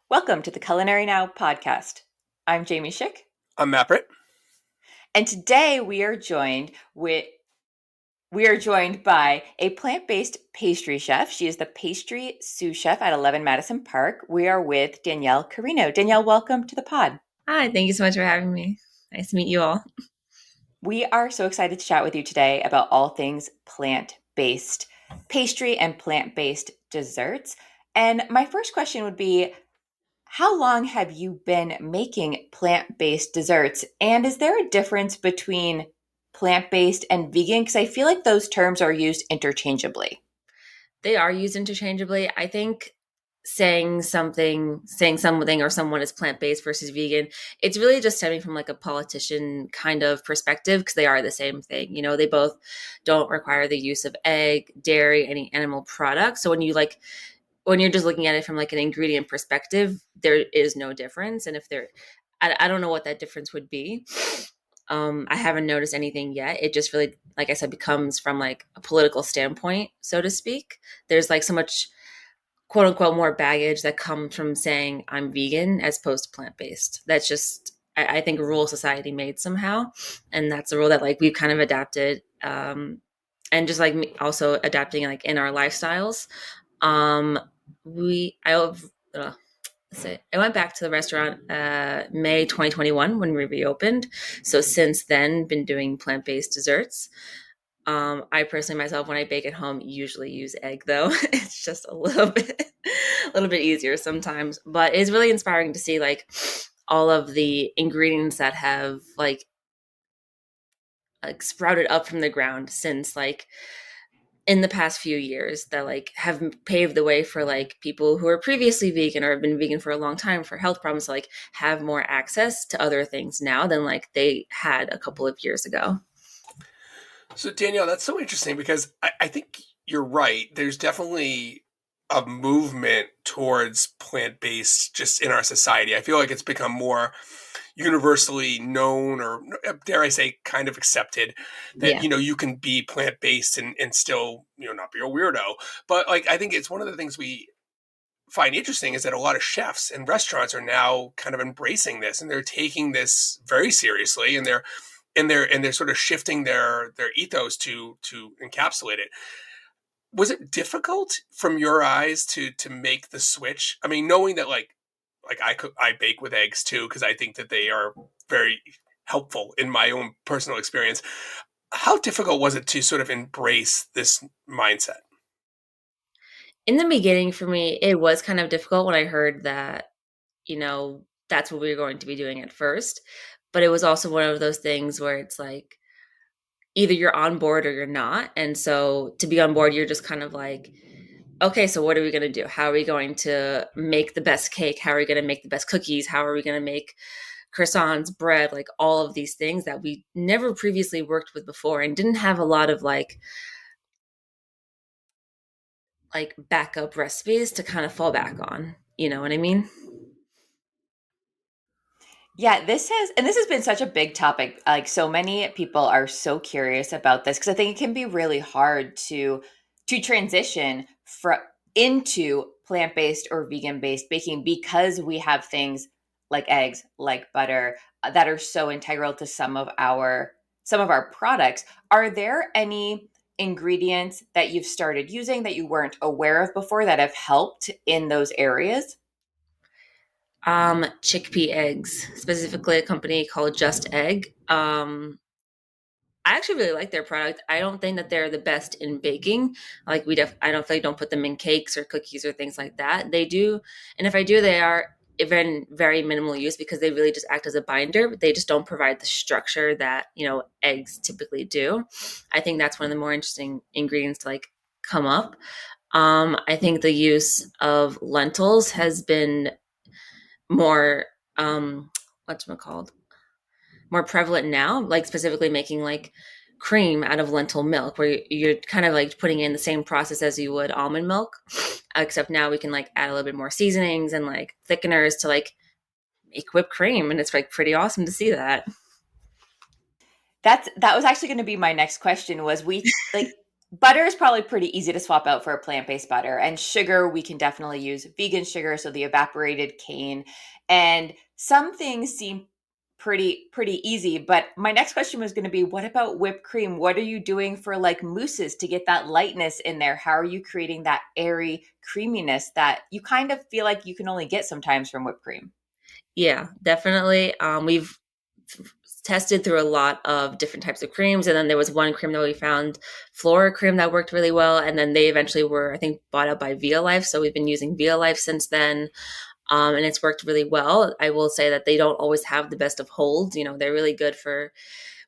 Welcome to the Culinary Now podcast. I'm Jamie Schick, I'm Matt. and today we are joined by a plant-based pastry chef. She is the pastry sous chef at 11 Madison Park. We are with Danielle Carrino. Danielle, welcome to the pod. Hi, thank you so much for having me. Nice to meet you all. We are so excited to chat with you today about all things plant-based pastry and plant-based desserts. And my first question would be, how long have you been making plant-based desserts? And is there a difference between plant-based and vegan? Because I feel like those terms are used interchangeably. They are used interchangeably. I think saying something or someone is plant-based versus vegan, it's really just stemming from like a politician kind of perspective because they are the same thing. You know, they both don't require the use of egg, dairy, any animal products. So when you're just looking at it from like an ingredient perspective, there is no difference. And if there, I don't know what that difference would be. I haven't noticed anything yet. It just really, like I said, becomes from like a political standpoint, so to speak. There's like so much quote unquote more baggage that comes from saying I'm vegan as opposed to plant based. That's just, I think, a rule society made somehow. And that's a rule that like we've kind of adapted. And just like also adapting like in our lifestyles. Um, uh, I went back to the restaurant May 2021 when we reopened. So since then, been doing plant-based desserts. I personally myself, when I bake at home, usually use egg though. It's just a little bit easier sometimes. But it's really inspiring to see like all of the ingredients that have like sprouted up from the ground since like in the past few years that like have paved the way for like people who are previously vegan or have been vegan for a long time for health problems to like have more access to other things now than like they had a couple of years ago. So Danielle, that's so interesting because I think you're right. There's definitely a movement towards plant-based just in our society. I feel like it's become more universally known or dare I say kind of accepted that, Yeah. you can be plant-based and still, not be a weirdo. But like, I think it's one of the things we find interesting is that a lot of chefs and restaurants are now kind of embracing this and they're taking this very seriously and they're sort of shifting their ethos to encapsulate it. Was it difficult from your eyes to make the switch? I mean, knowing that like I bake with eggs too because I think that they are very helpful in my own personal experience. How difficult was it to sort of embrace this mindset? In the beginning for me, it was kind of difficult when I heard that, that's what we were going to be doing at first. But it was also one of those things where it's like either you're on board or you're not. And so to be on board, you're just kind of like, okay, so what are we going to do? How are we going to make the best cake? How are we going to make the best cookies? How are we going to make croissants, bread, like all of these things that we never previously worked with before and didn't have a lot of like backup recipes to kind of fall back on. You know what I mean? Yeah, this has been such a big topic. Like so many people are so curious about this because I think it can be really hard to transition from into plant-based or vegan-based baking because we have things like eggs, like butter, that are so integral to some of our products. Are there any ingredients that you've started using that you weren't aware of before that have helped in those areas? Chickpea eggs, specifically a company called Just Egg. I actually really like their product. I don't think that they're the best in baking. Like I don't think don't put them in cakes or cookies or things like that. They do, and if I do, they are even very minimal use because they really just act as a binder. But they just don't provide the structure that eggs typically do. I think that's one of the more interesting ingredients to like come up. I think the use of lentils has been more what's it called more prevalent now, like specifically making like cream out of lentil milk, where you're kind of like putting in the same process as you would almond milk, except now we can like add a little bit more seasonings and like thickeners to like make whipped cream, and it's like pretty awesome to see that. That was actually going to be my next question was we like butter is probably pretty easy to swap out for a plant-based butter, and sugar we can definitely use vegan sugar, so the evaporated cane. And some things seem pretty easy, but my next question was going to be, what about whipped cream? What are you doing for like mousses to get that lightness in there? How are you creating that airy creaminess that you kind of feel like you can only get sometimes from whipped cream? Yeah, definitely. We've tested through a lot of different types of creams, and then there was one cream that we found, Flora cream, that worked really well. And then they eventually were, I think, bought out by Via Life, so we've been using Via Life since then. And it's worked really well. I will say that they don't always have the best of holds. They're really good for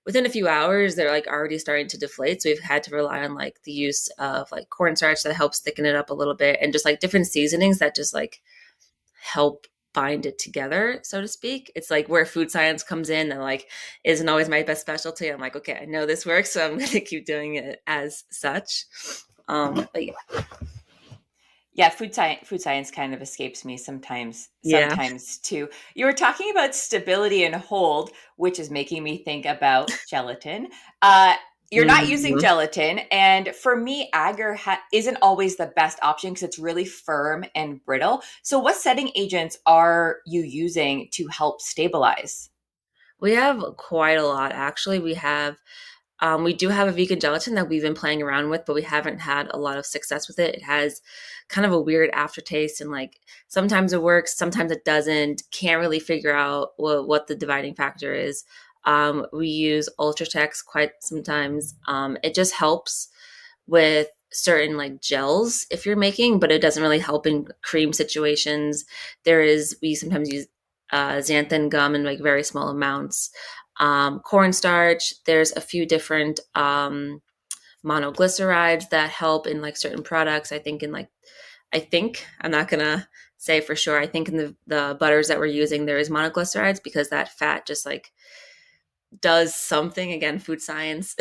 within a few hours. They're like already starting to deflate. So we've had to rely on like the use of like cornstarch that helps thicken it up a little bit, and just like different seasonings that just like help bind it together, so to speak. It's like where food science comes in and like isn't always my best specialty. I'm like, okay, I know this works, so I'm going to keep doing it as such. But yeah. Yeah, food science kind of escapes me sometimes Yeah. sometimes too. You were talking about stability and hold, which is making me think about gelatin. Uh, you're not using Mhm. gelatin, and for me, agar isn't always the best option because it's really firm and brittle. So, what setting agents are you using to help stabilize? We have quite a lot, actually. We do have a vegan gelatin that we've been playing around with, but we haven't had a lot of success with it. It has kind of a weird aftertaste, and like sometimes it works, sometimes it doesn't. Can't really figure out what the dividing factor is. We use Ultratex quite sometimes. It just helps with certain like gels if you're making, but it doesn't really help in cream situations. We sometimes use xanthan gum in like very small amounts. Cornstarch, there's a few different monoglycerides that help in like certain products. I think I'm not gonna say for sure. I think in the butters that we're using there is monoglycerides because that fat just like does something. Again, food science.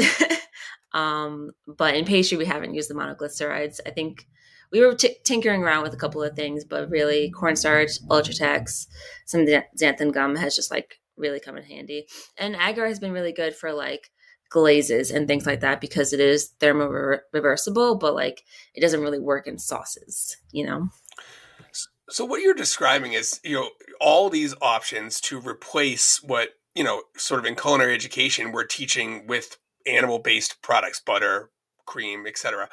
But in pastry we haven't used the monoglycerides. I think we were tinkering around with a couple of things, but really cornstarch, Ultratex, some xanthan gum has just like really come in handy. And agar has been really good for like glazes and things like that because it is thermo reversible, but like it doesn't really work in sauces. So what you're describing is, all these options to replace what, sort of in culinary education we're teaching with animal-based products, butter, cream, etc.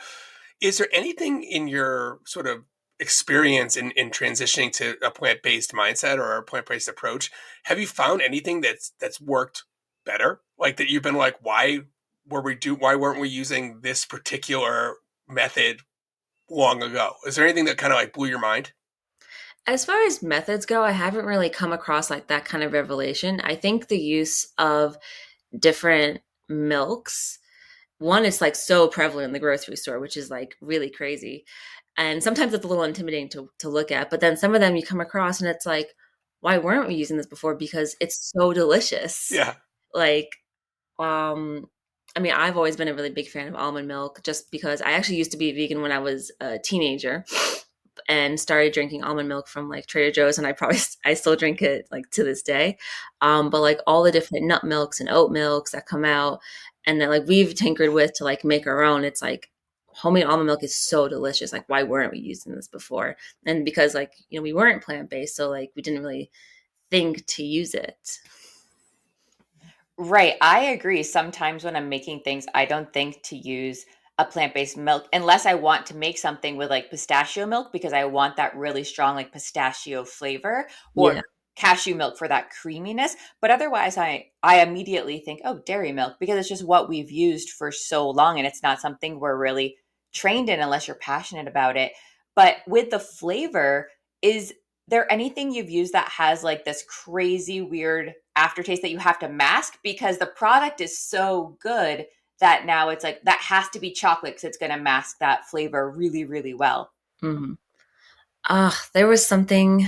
Is there anything in your sort of experience in transitioning to a plant-based mindset or a plant-based approach? Have you found anything that's worked better? Like that you've been like, why weren't we using this particular method long ago? Is there anything that kind of like blew your mind? As far as methods go, I haven't really come across like that kind of revelation. I think the use of different milks, one is like so prevalent in the grocery store, which is like really crazy. And sometimes it's a little intimidating to look at, but then some of them you come across and it's like, why weren't we using this before? Because it's so delicious. Yeah. Like, um, I mean, I've always been a really big fan of almond milk just because I actually used to be vegan when I was a teenager and started drinking almond milk from like Trader Joe's, and I still drink it like to this day. But like all the different nut milks and oat milks that come out, and then like we've tinkered with to like make our own. It's like homemade almond milk is so delicious. Like why weren't we using this before? And because like we weren't plant based, so like we didn't really think to use it. Right. I agree. Sometimes when I'm making things, I don't think to use a plant-based milk unless I want to make something with like pistachio milk because I want that really strong like pistachio flavor, Yeah. or cashew milk for that creaminess. But otherwise I immediately think, "Oh, dairy milk," because it's just what we've used for so long and it's not something we're really trained in unless you're passionate about it. But with the flavor, is there anything you've used that has like this crazy weird aftertaste that you have to mask because the product is so good that now it's like that has to be chocolate because it's going to mask that flavor really, really well? Hmm. There was something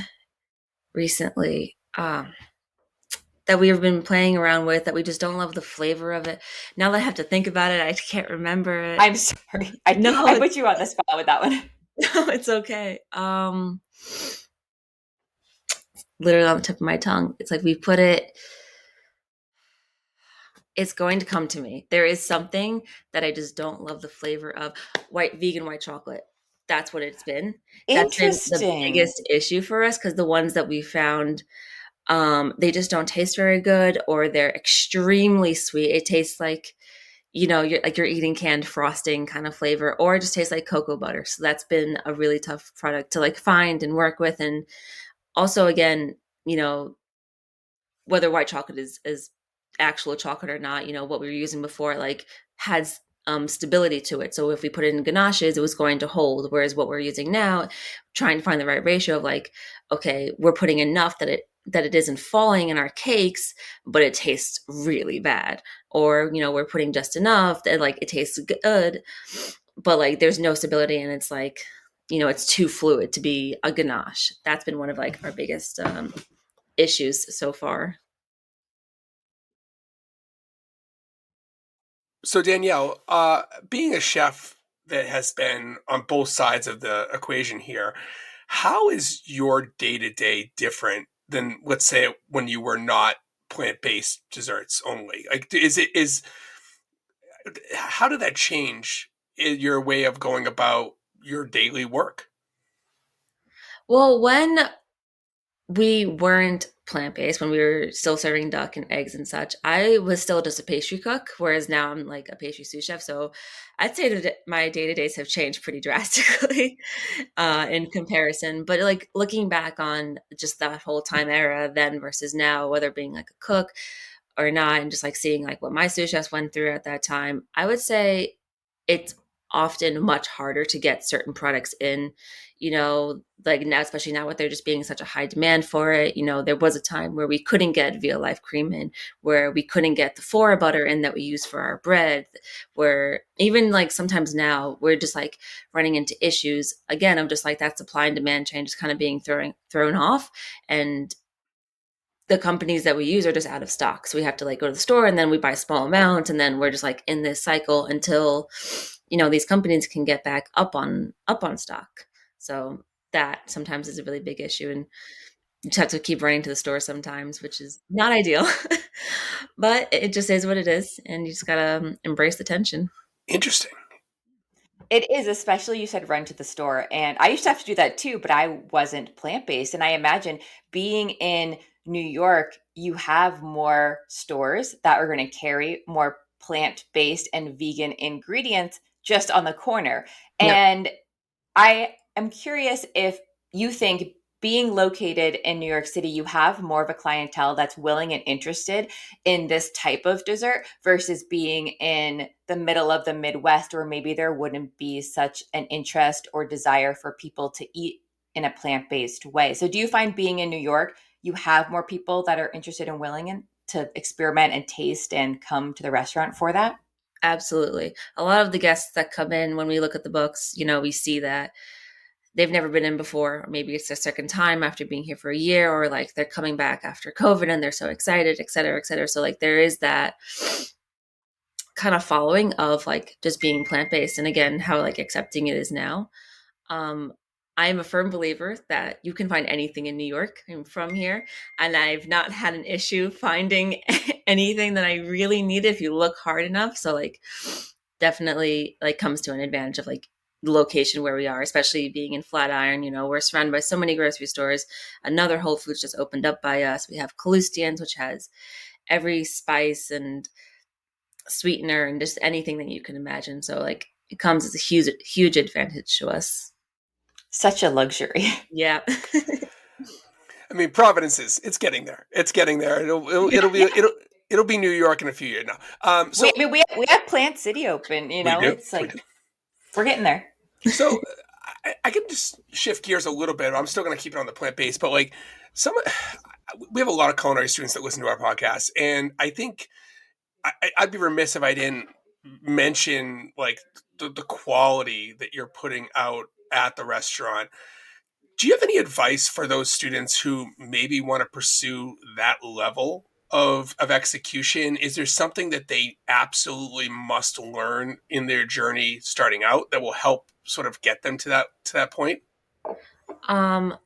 recently. That we've been playing around with that we just don't love the flavor of it. Now that I have to think about it, I can't remember it. I'm sorry. I, No, I put you on the spot with that one. no, it's okay. Literally on the tip of my tongue. It's like we put it. It's going to come to me. There is something that I just don't love the flavor of. Vegan white chocolate. That's what it's been. That's been the Interesting. biggest issue for us because the ones that we found, they just don't taste very good, or they're extremely sweet. It tastes like, you're eating canned frosting kind of flavor, or it just tastes like cocoa butter. So that's been a really tough product to like find and work with. And also, again, you know, whether white chocolate is actual chocolate or not, what we were using before like has stability to it. So if we put it in ganaches, it was going to hold. Whereas what we're using now, trying to find the right ratio of like, okay, we're putting enough that it isn't falling in our cakes, but it tastes really bad. Or, we're putting just enough that like it tastes good, but like there's no stability, and it's like, it's too fluid to be a ganache. That's been one of like our biggest issues so far. So Danielle, being a chef that has been on both sides of the equation here, how is your day to day different than, let's say, when you were not plant based desserts only? Like, is how did that change your way of going about your daily work? Well, when we weren't plant-based, when we were still serving duck and eggs and such, I was still just a pastry cook, whereas now I'm like a pastry sous chef. So I'd say that my day-to-days have changed pretty drastically in comparison. But like looking back on just that whole time era then versus now, whether being like a cook or not, and just like seeing like what my sous chefs went through at that time, I would say it's often much harder to get certain products in, like now, especially now with there just being such a high demand for it. There was a time where we couldn't get veal life cream in, where we couldn't get the fora butter in that we use for our bread, where even like sometimes now we're just like running into issues again of just like that supply and demand change is kind of being thrown off. And the companies that we use are just out of stock. So we have to like go to the store and then we buy small amounts, and then we're just like in this cycle until these companies can get back up on stock. So that sometimes is a really big issue, and you just have to keep running to the store sometimes, which is not ideal. But it just is what it is, and you just gotta embrace the tension. Interesting. It is, especially you said run to the store. And I used to have to do that too, but I wasn't plant based. And I imagine being in New York, you have more stores that are going to carry more plant based and vegan ingredients just on the corner. Yep. And I am curious if you think being located in New York City, you have more of a clientele that's willing and interested in this type of dessert versus being in the middle of the Midwest, where maybe there wouldn't be such an interest or desire for people to eat in a plant based way. So, do you find being in New York, you have more people that are interested and willing to experiment and taste and come to the restaurant for that? Absolutely. A lot of the guests that come in when we look at the books, we see that they've never been in before. Or maybe it's their second time after being here for a year, or like they're coming back after COVID and they're so excited, et cetera, et cetera. So like there is that kind of following of like just being plant based, and again how like accepting it is now. Um, I am a firm believer that you can find anything in New York. I'm from here, and I've not had an issue finding anything that I really need if you look hard enough. So like definitely like comes to an advantage of like the location where we are, especially being in Flatiron. We're surrounded by so many grocery stores. Another Whole Foods just opened up by us. We have Calustians, which has every spice and sweetener and just anything that you can imagine. So like it comes as a huge advantage to us. Such a luxury. Yeah. I mean, Providence is it's getting there. It's getting there. It'll be New York in a few years now. I mean, we have Plant City open. We do. It's We like do. we're getting there. So I can just shift gears a little bit. I'm still going to keep it on the plant based, but like some, we have a lot of culinary students that listen to our podcast, and I think I'd be remiss if I didn't mention like the quality that you're putting out at the restaurant. Do you have any advice for those students who maybe want to pursue that level of execution? Is there something that they absolutely must learn in their journey starting out that will help sort of get them to that point? um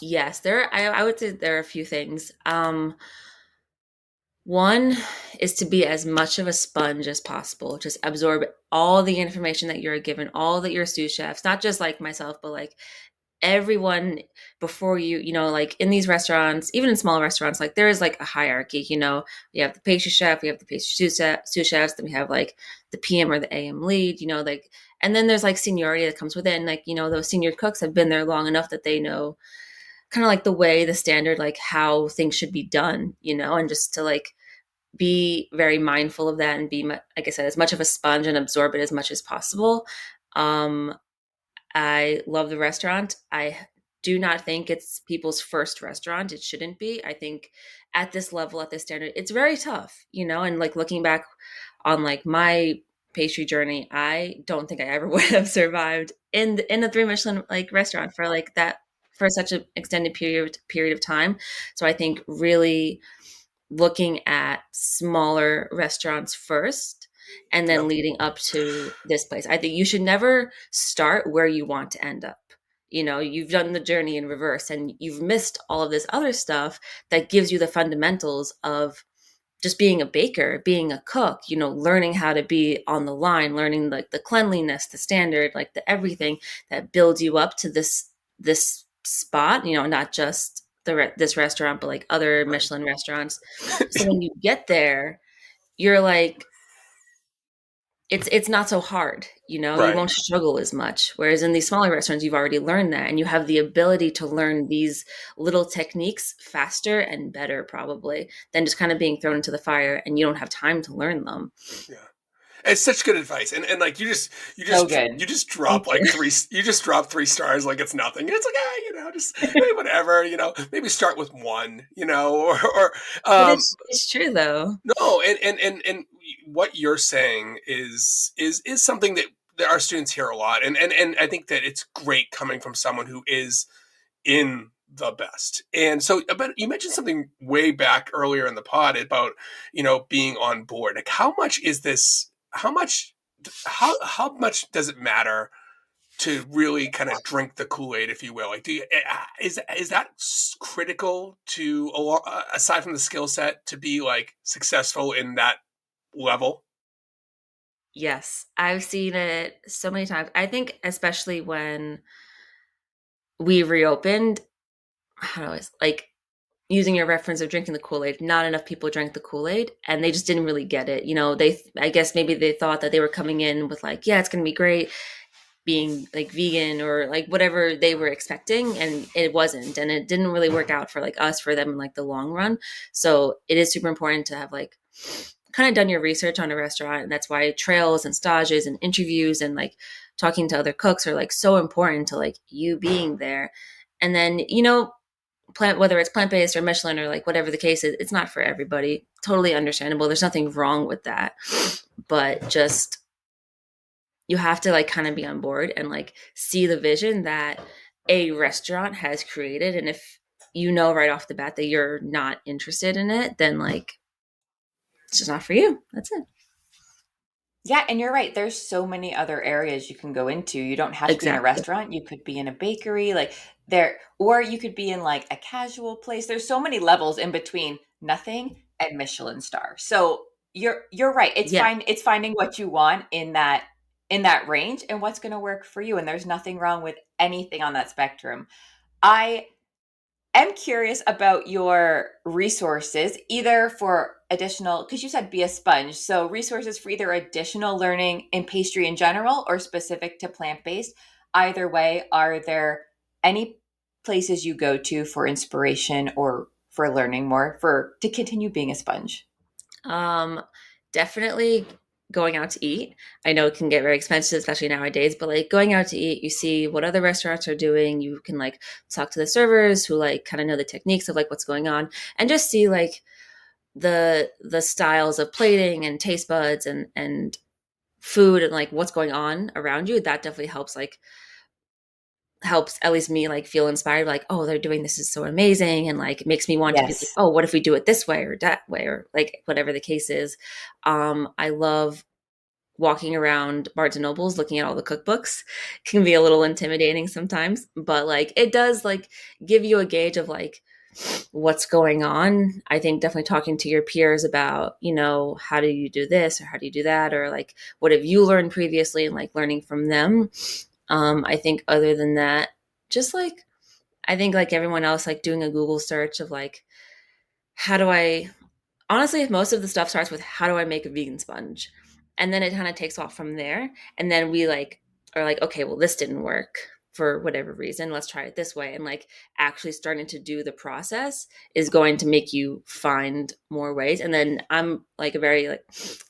yes, I would say there are a few things. One is to be as much of a sponge as possible. Just absorb all the information that you're given, all that your sous chefs, not just like myself, but like everyone before you, like in these restaurants, even in small restaurants, like there is like a hierarchy. We have the pastry chef, we have the pastry sous chefs, then we have like the PM or the AM lead, like, and then there's like seniority that comes with it. And like, those senior cooks have been there long enough that they know kind of like the way, the standard, like how things should be done, and just to like be very mindful of that and be, like I said, as much of a sponge and absorb it as much as possible. Um, I love the restaurant. I do not think it's people's first restaurant. It shouldn't be. I think at this level, at this standard, it's very tough, and like looking back on like my pastry journey, I don't think I ever would have survived in a three Michelin like restaurant for like that for such an extended period of time. So I think really looking at smaller restaurants first and then Yep. leading up to this place. I think you should never start where you want to end up. You've done the journey in reverse and you've missed all of this other stuff that gives you the fundamentals of just being a baker, being a cook, learning how to be on the line, learning like the cleanliness, the standard, like the everything that builds you up to this spot, not just this restaurant, but like other Right. Michelin restaurants. So when you get there, you're like, it's not so hard, you Right. won't struggle as much. Whereas in these smaller restaurants, you've already learned that and you have the ability to learn these little techniques faster and better probably than just kind of being thrown into the fire and you don't have time to learn them. Yeah. It's such good advice, and like So good. you just Thank drop like you. three, you just drop 3 stars like it's nothing. It's like, just hey, whatever, maybe start with one, or But um it's true though. no, and what you're saying is something that our students hear a lot, and I think that it's great coming from someone who is in the best. And so, but you mentioned something way back earlier in the pod about being on board. Like, how much is this? How much does it matter to really kind of drink the Kool-Aid, if you will? Like, is that critical to aside from the skill set to be like successful in that level? Yes, I've seen it so many times. I think especially when we reopened, how do I like using your reference of drinking the Kool-Aid, not enough people drank the Kool-Aid and they just didn't really get it. I guess maybe they thought that they were coming in with like, yeah, it's going to be great being like vegan or like whatever they were expecting and it wasn't, and it didn't really work out for like us, for them in like the long run. So it is super important to have like kind of done your research on a restaurant, and that's why trails and stages and interviews and like talking to other cooks are like so important to like you being there. And then whether it's plant-based or Michelin or like whatever the case is, it's not for everybody. Totally understandable. There's nothing wrong with that. But just you have to like kind of be on board and like see the vision that a restaurant has created. And if right off the bat that you're not interested in it, then like it's just not for you. That's it. Yeah, and you're right. There's so many other areas you can go into. You don't have to be in a Exactly. restaurant. You could be in a bakery, like there, or you could be in like a casual place. There's so many levels in between nothing and Michelin star. So you're right. It's Yeah. fine. It's finding what you want in that range and what's going to work for you. And there's nothing wrong with anything on that spectrum. I am curious about your resources, either for additional, because you said be a sponge. So, resources for either additional learning in pastry in general or specific to plant based. Either way, are there any places you go to for inspiration or for learning more for to continue being a sponge? Um, Definitely going out to eat. I know it can get very expensive, especially nowadays, but like going out to eat, you see what other restaurants are doing. You can like talk to the servers who like kind of know the techniques of like what's going on and just see like the styles of plating and taste buds and food and like what's going on around you. That definitely helps at least me like feel inspired, like, oh, they're doing this is so amazing, and like it makes me want to be like, Yes. oh, what if we do it this way or that way, or like whatever the case is. I love walking around Barnes and Nobles looking at all the cookbooks. Can be a little intimidating sometimes, but like it does like give you a gauge of like what's going on. I think definitely talking to your peers about, how do you do this or how do you do that? Or like, what have you learned previously, and like learning from them. I think other than that, just like, I think like everyone else, like doing a Google search of like, how do I honestly, most of the stuff starts with how do I make a vegan sponge? And then it kind of takes off from there. And then we like are like, okay, well, this didn't work for whatever reason. Let's try it this way. And like actually starting to do the process is going to make you find more ways. And then I'm like a very like,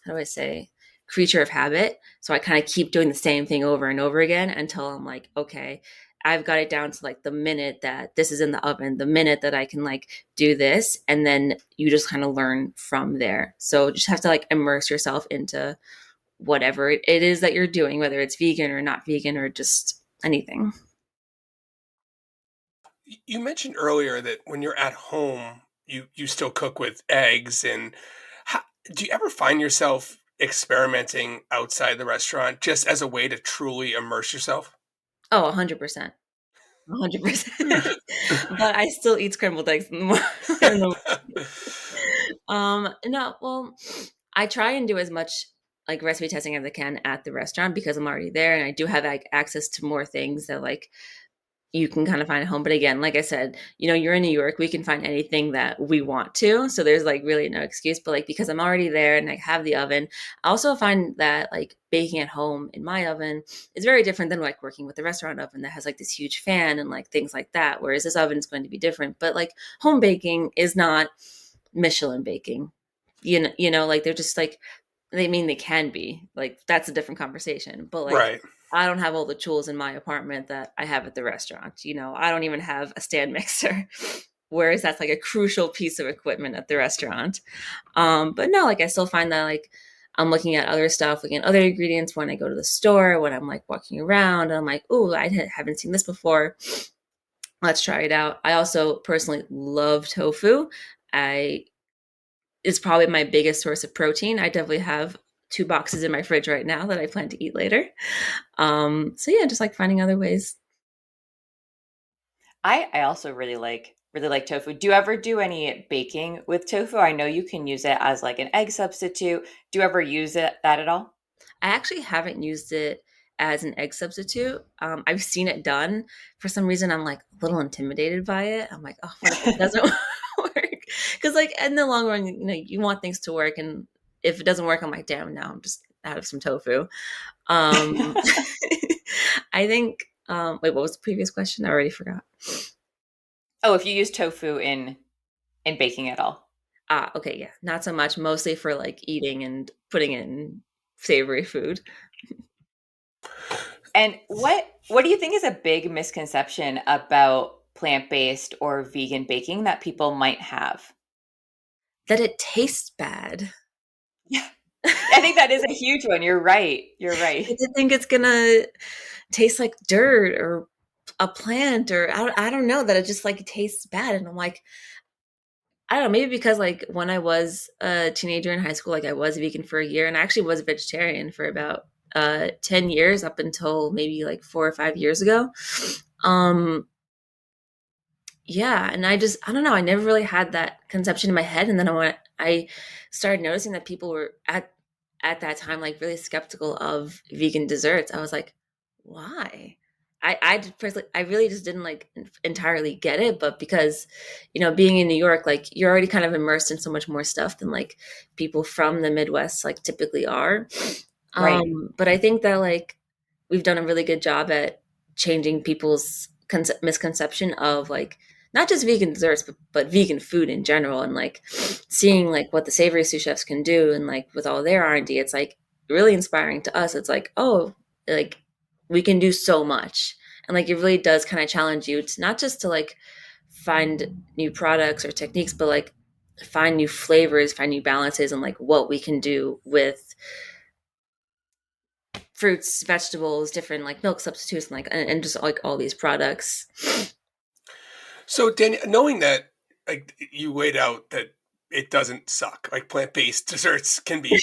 how do I say, creature of habit. So I kind of keep doing the same thing over and over again until I'm like, okay, I've got it down to like the minute that this is in the oven, the minute that I can like do this, and then you just kind of learn from there. So just have to like immerse yourself into whatever it is that you're doing, whether it's vegan or not vegan or just anything. You mentioned earlier that when you're at home, you still cook with eggs. And how, do you ever find yourself experimenting outside the restaurant just as a way to truly immerse yourself? Oh, 100%. 100%. But I still eat scrambled eggs in the morning. No, well, I try and do as much like recipe testing as I can at the restaurant because I'm already there and I do have like access to more things that like you can kind of find at home. But again, like I said, you're in New York, we can find anything that we want to. So there's like really no excuse. But like because I'm already there and I have the oven, I also find that like baking at home in my oven is very different than like working with the restaurant oven that has like this huge fan and like things like that. Whereas this oven is going to be different. But like home baking is not Michelin baking. Like they're just like they mean they can be. Like that's a different conversation. But like Right. I don't have all the tools in my apartment that I have at the restaurant. I don't even have a stand mixer. Whereas that's like a crucial piece of equipment at the restaurant. But no, like I still find that like I'm looking at other stuff, looking at other ingredients when I go to the store, when I'm like walking around, and I'm like, oh, haven't seen this before. Let's try it out. I also personally love tofu. I It's probably my biggest source of protein. I definitely have 2 boxes in my fridge right now that I plan to eat later. So yeah, just like finding other ways. I also really like tofu. Do you ever do any baking with tofu? I know you can use it as like an egg substitute. Do you ever use that at all? I actually haven't used it as an egg substitute. I've seen it done. For some reason, I'm like a little intimidated by it. I'm like, oh, what if it doesn't work? Because like in the long run, you want things to work, and if it doesn't work, I'm like, damn, now I'm just out of some tofu. Um, I think. Wait, what was the previous question? I already forgot. Oh, if you use tofu in baking at all. Ah, okay, yeah, not so much. Mostly for like eating and putting in savory food. And what do you think is a big misconception about plant-based or vegan baking that people might have? That it tastes bad. Yeah. I think that is a huge one. You're right. You're right. I think it's gonna taste like dirt or a plant, or I don't know, that it just like tastes bad. And I'm like, I don't know, maybe because like when I was a teenager in high school, like I was vegan for a year and I actually was a vegetarian for about 10 years up until maybe like 4 or 5 years ago. Um yeah, and I don't know, I never really had that conception in my head. And then I started noticing that people were at that time like really skeptical of vegan desserts. I was like, why? Personally, I really just didn't like entirely get it. But because being in New York, like you're already kind of immersed in so much more stuff than like people from the Midwest like typically are. Right. But I think that like we've done a really good job at changing people's misconception of like not just vegan desserts, but vegan food in general, and like seeing like what the savory sous chefs can do, and like with all their R&D, it's like really inspiring to us. It's like, oh, like we can do so much, and like it really does kind of challenge you to not just to like find new products or techniques, but like find new flavors, find new balances, and like what we can do with fruits, vegetables, different like milk substitutes, and like and just like all these products. So, Daniel, knowing that, like, you laid out that it doesn't suck, like plant-based desserts can be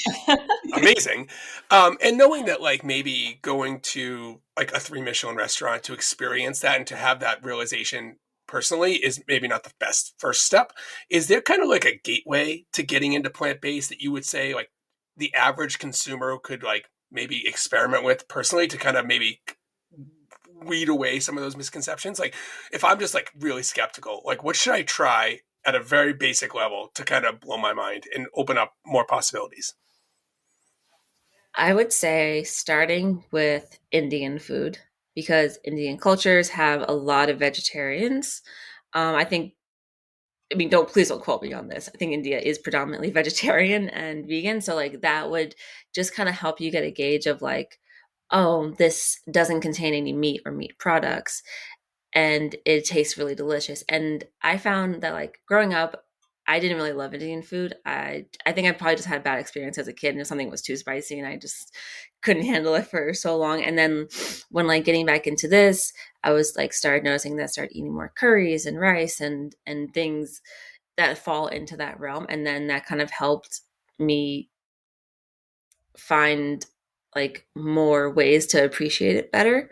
amazing, and knowing that, like, maybe going to like a 3 Michelin restaurant to experience that and to have that realization personally is maybe not the best first step. Is there kind of like a gateway to getting into plant-based that you would say like the average consumer could like maybe experiment with personally to kind of maybe weed away some of those misconceptions? Like if I'm just like really skeptical, like what should I try at a very basic level to kind of blow my mind and open up more possibilities? I would say starting with Indian food because Indian cultures have a lot of vegetarians. I think, I mean, please don't quote me on this. I think India is predominantly vegetarian and vegan. So, like, that would just kind of help you get a gauge of, like, oh, this doesn't contain any meat or meat products and it tastes really delicious. And I found that like growing up, I didn't really love Indian food. I think I probably just had a bad experience as a kid and something was too spicy and I just couldn't handle it for so long. And then when like getting back into this, I was like started noticing that I started eating more curries and rice and things that fall into that realm. And then that kind of helped me find like more ways to appreciate it better.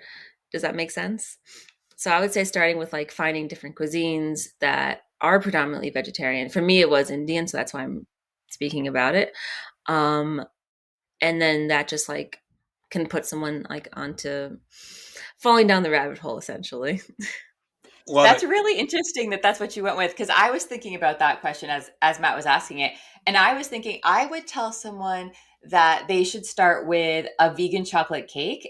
Does that make sense? So I would say starting with like finding different cuisines that are predominantly vegetarian. For me, it was Indian, so that's why I'm speaking about it. Um, and then that just like can put someone like onto falling down the rabbit hole essentially. Love That's it. really interesting that that's what you went with because I was thinking about that question as Matt was asking it, and I was thinking I would tell someone that they should start with a vegan chocolate cake,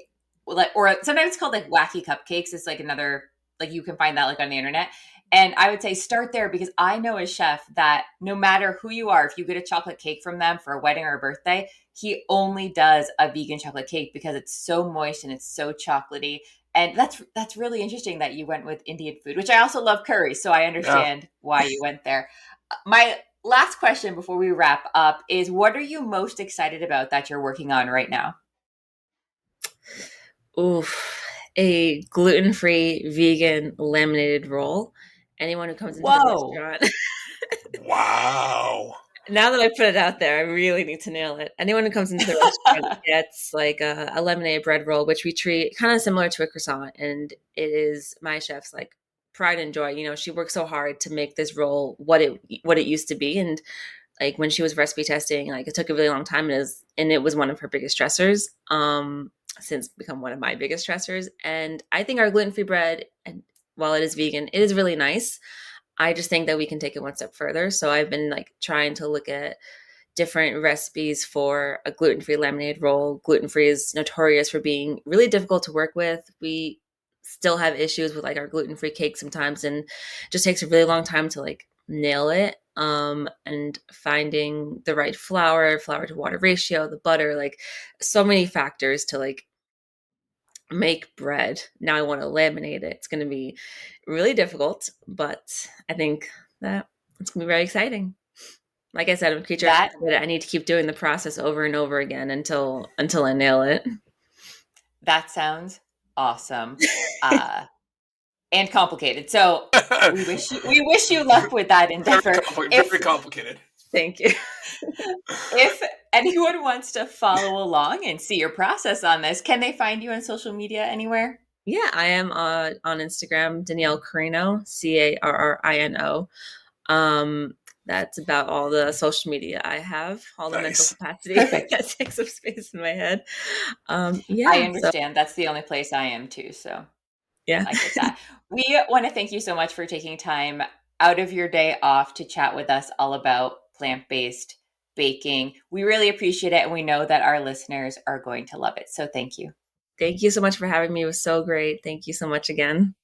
like or sometimes it's called like wacky cupcakes. It's like another like you can find that like on the internet, and I would say start there because I know as chef that no matter who you are, if you get a chocolate cake from them for a wedding or a birthday, he only does a vegan chocolate cake because it's so moist and it's so chocolatey, and that's really interesting that you went with Indian food, which I also love curry, so I Yeah. understand why you went there. My last question before we wrap up is what are you most excited about that you're working on right now? Oof, a gluten-free vegan laminated roll. Anyone who comes into the Whoa. restaurant Wow. now that I put it out there, I really need to nail it. Anyone who comes into the restaurant gets like a lemonade bread roll, which we treat kind of similar to a croissant. And it is my chef's like pride and joy. You know, she worked so hard to make this roll what it used to be. And like when she was recipe testing, like it took a really long time and it was one of her biggest stressors. Since become one of my biggest stressors. And I think our gluten-free bread, and while it is vegan, it is really nice. I just think that we can take it one step further. So I've been like trying to look at different recipes for a gluten-free lemonade roll. Gluten-free is notorious for being really difficult to work with. We still have issues with like our gluten-free cake sometimes and it just takes a really long time to like nail it. And finding the right flour to water ratio, the butter, like so many factors to like make bread. Now I want to laminate it. It's going to be really difficult, but I think that it's going to be very exciting. Like I said, I'm a creature of That habit. I need to keep doing the process over and over again until I nail it. that sounds awesome. And complicated. So we wish you luck with that endeavor. Very If complicated. Thank you. if anyone wants to follow along and see your process on this, can they find you on social media anywhere? Yeah, I am on Instagram, Danielle Carrino, Carrino. Um, that's about all the social media I have, all the mental Nice. capacity Perfect. that takes up space in my head. I Yeah, so understand. That's the only place I am too. So yeah. I get that. We want to thank you so much for taking time out of your day off to chat with us all about plant based baking. We really appreciate it. And we know that our listeners are going to love it. So thank you. Thank you so much for having me. It was so great. Thank you so much again.